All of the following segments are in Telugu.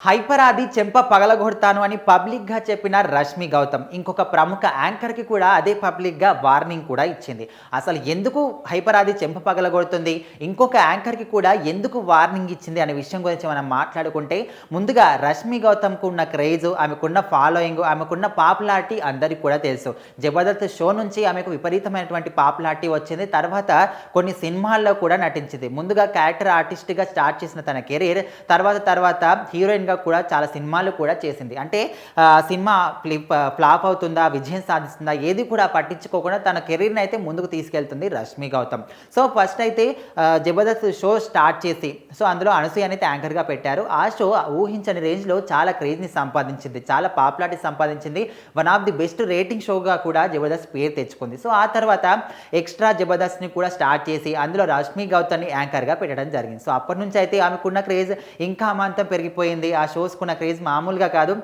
హైపర్ ఆది చెంప పగలగొడతాను అని పబ్లిక్‌గా చెప్పిన రష్మి గౌతమ్ ఇంకొక ప్రముఖ యాంకర్‌కి కూడా అదే పబ్లిక్‌గా వార్నింగ్ కూడా ఇచ్చింది. అసలు ఎందుకు హైపర్ ఆది చెంప పగలగొడుతుంది? ఇంకొక యాంకర్‌కి కూడా ఎందుకు వార్నింగ్ ఇచ్చింది అనే విషయం గురించి మనం మాట్లాడుకుంటే ముందుగా రష్మి గౌతమ్‌కు ఉన్న క్రేజ్, ఆమెకున్న ఫాలోయింగ్, ఆమెకున్న పాపులారిటీ అందరికి కూడా తెలుసు. జబర్దస్త్ షో నుంచి ఆమెకు విపరీతమైనటువంటి పాపులారిటీ వచ్చింది. తర్వాత కొన్ని సినిమాల్లో కూడా నటించింది. ముందుగా క్యారెక్టర్ ఆర్టిస్ట్‌గా స్టార్ట్ చేసిన తన కెరీర్ తర్వాత హీరోయిన్ కూడా చాలా సినిమాలు కూడా చేసింది. అంటే సినిమా ఫ్లాప్ అవుతుందా, విజయం సాధిస్తుందా ఏది కూడా పట్టించుకోకుండా తన కెరీర్‌ని అయితే ముందుకు తీసుకెళ్తుంది రష్మి గౌతమ్. సో ఫస్ట్ అయితే జబర్దస్త్ షో స్టార్ట్ చేసి అందులో అనసూయ అనేది యాంకర్‌గా పెట్టారు. ఆ షో ఊహించని రేంజ్‌లో చాలా క్రేజ్‌ని సంపాదించింది. చాలా పాపులారిటీ సంపాదించింది. One of the best rating షోగా కూడా జబర్దస్త్ పేరు తెచ్చుకుంది. ఆ తర్వాత ఎక్స్ట్రా జబర్దస్త్‌ని కూడా స్టార్ట్ చేసి అందులో రష్మి గౌతమ్‌ని యాంకర్‌గా పెట్టడం జరిగింది. అప్పటి నుంచి అయితే ఆమెకున్న క్రేజ్ ఇంకా అమాంతం పెరిగిపోయింది. ఆ షోస్కున్న క్రేజ్ మామూలుగా కాదు.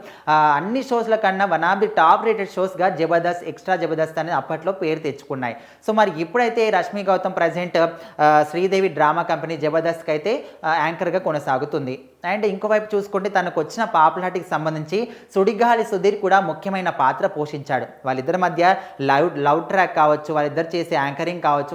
అన్ని షోస్ల కన్నా one of the top rated షోస్గా జబర్దస్త్, ఎక్స్ట్రా జబర్దస్త్ అనేది అప్పట్లో పేరు తెచ్చుకున్నాయి. మరి ఇప్పుడైతే Rashmi Gautam present Sridevi drama company జబర్దస్త్కి అయితే యాంకర్గా కొనసాగుతుంది. అండ్ ఇంకోవైపు చూసుకుంటే తనకు వచ్చిన పాపులారిటీకి సంబంధించి సుడిగాలి సుధీర్ కూడా ముఖ్యమైన పాత్ర పోషించాడు. వాళ్ళిద్దరి మధ్య లవ్ ట్రాక్ కావచ్చు, వాళ్ళిద్దరు చేసే యాంకరింగ్ కావచ్చు.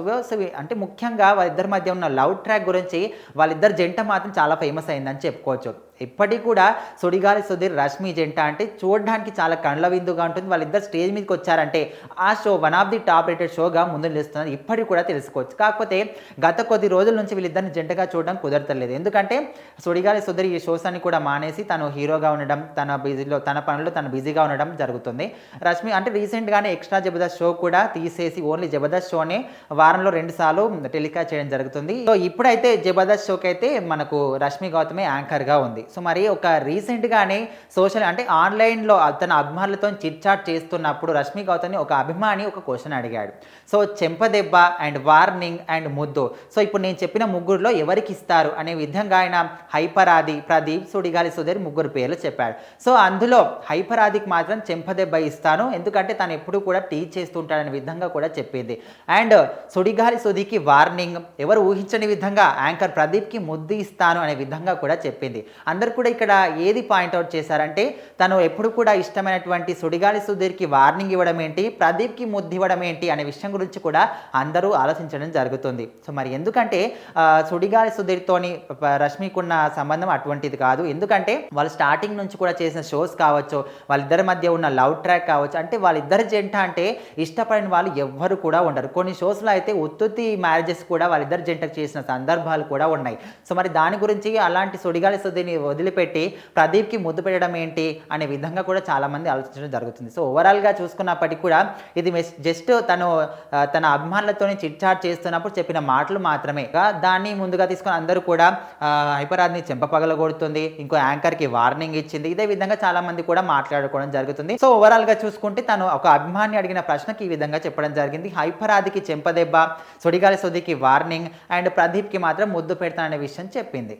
అంటే ముఖ్యంగా వాళ్ళిద్దరి మధ్య ఉన్న లవ్ ట్రాక్ గురించి వాళ్ళిద్దరు జంట మాత్రం చాలా ఫేమస్ అయిందని చెప్పుకోవచ్చు. ఇప్పటికి కూడా సుడిగాలి సుధీర్ రష్మి జంట అంటే చూడడానికి చాలా కండ్ల విందుగా ఉంటుంది. వాళ్ళిద్దరు స్టేజ్ మీదకి వచ్చారంటే ఆ show one of the top rated షోగా ముందు నిలుస్తున్నది ఇప్పటికి కూడా తెలుసుకోవచ్చు. కాకపోతే గత కొద్ది రోజుల నుంచి వీళ్ళిద్దరిని జంటగా చూడడం కుదరతలేదు. ఎందుకంటే సుడిగాలి సుధీర్ ఈ షోస్ అన్ని కూడా మానేసి తను హీరోగా ఉండడం, తన పనులు తను బిజీగా ఉండడం జరుగుతుంది. రష్మి అంటే రీసెంట్గానే ఎక్స్ట్రా జబర్దస్త్ షో కూడా తీసేసి ఓన్లీ జబర్దస్త్ షోని వారంలో 2 సార్లు టెలికాస్ట్ చేయడం జరుగుతుంది. ఇప్పుడైతే జబర్దస్త్ షోకి అయితే మనకు రష్మి గౌతమే యాంకర్గా ఉంది. మరి ఒక రీసెంట్గానే సోషల్ అంటే ఆన్లైన్లో తన అభిమానులతో చిట్ చాట్ చేస్తున్నప్పుడు రష్మి గౌతమ్ని ఒక అభిమాని ఒక క్వశ్చన్ అడిగాడు. చెంపదెబ్బ అండ్ వార్నింగ్ అండ్ ముద్దు, ఇప్పుడు నేను చెప్పిన ముగ్గురులో ఎవరికి ఇస్తారు అనే విధంగా ఆయన హైపర్ ఆది, ప్రదీప్, సుడిగాలి సుధీర్ ముగ్గురు పేర్లు చెప్పాడు. అందులో హైపర్ ఆదికి మాత్రం చెంపదెబ్బ ఇస్తాను, ఎందుకంటే తను ఎప్పుడు కూడా టీచ్ చేస్తుంటాడనే విధంగా కూడా చెప్పింది. అండ్ సుడిగాలి సుధీర్కి వార్నింగ్, ఎవరు ఊహించని విధంగా యాంకర్ ప్రదీప్కి ముద్దు ఇస్తాను అనే విధంగా కూడా చెప్పింది. అందరు కూడా ఇక్కడ ఏది పాయింట్అవుట్ చేశారంటే తను ఎప్పుడు కూడా ఇష్టమైనటువంటి సుడిగాలి సుధీర్కి వార్నింగ్ ఇవ్వడం ఏంటి, ప్రదీప్కి ముద్దు ఇవ్వడం ఏంటి అనే విషయం గురించి కూడా అందరూ ఆలోచించడం జరుగుతుంది. మరి ఎందుకంటే సుడిగాలి సుధీర్తోని రష్మికున్న సంబంధం అటువంటిది కాదు. ఎందుకంటే వాళ్ళు స్టార్టింగ్ నుంచి కూడా చేసిన షోస్ కావచ్చు, వాళ్ళిద్దరి మధ్య ఉన్న లవ్ ట్రాక్ కావచ్చు, అంటే వాళ్ళిద్దరి జంట అంటే ఇష్టపడిన వాళ్ళు ఎవ్వరు కూడా ఉండరు. కొన్ని షోస్లో అయితే ఉత్తుత్తి మ్యారేజెస్ కూడా వాళ్ళిద్దరి జంటకు చేసిన సందర్భాలు కూడా ఉన్నాయి. మరి దాని గురించి అలాంటి సుడిగాలి సుధీర్ని వదిలిపెట్టి ప్రదీప్కి ముద్దు పెట్టడం ఏంటి అనే విధంగా కూడా చాలామంది ఆలోచించడం జరుగుతుంది. ఓవరాల్గా చూసుకున్నప్పటికీ కూడా ఇది జస్ట్ తన అభిమానులతోనే చిట్ చాట్ చేస్తున్నప్పుడు చెప్పిన మాటలు మాత్రమే. దాన్ని ముందుగా తీసుకొని అందరూ కూడా హైపర్ ఆదిని చెంప పగలగొడుతుంది, ఇంకో యాంకర్కి వార్నింగ్ ఇచ్చింది, ఇదే విధంగా చాలా మంది కూడా మాట్లాడుకోవడం జరుగుతుంది. ఓవరాల్గా చూసుకుంటే తను ఒక అభిమాని అడిగిన ప్రశ్నకి ఈ విధంగా చెప్పడం జరిగింది. హైపర్ ఆదికి చెంపదెబ్బ, సుడిగాలి సుధీర్కి వార్నింగ్ అండ్ ప్రదీప్కి మాత్రం ముద్దు పెడతాననే విషయం చెప్పింది.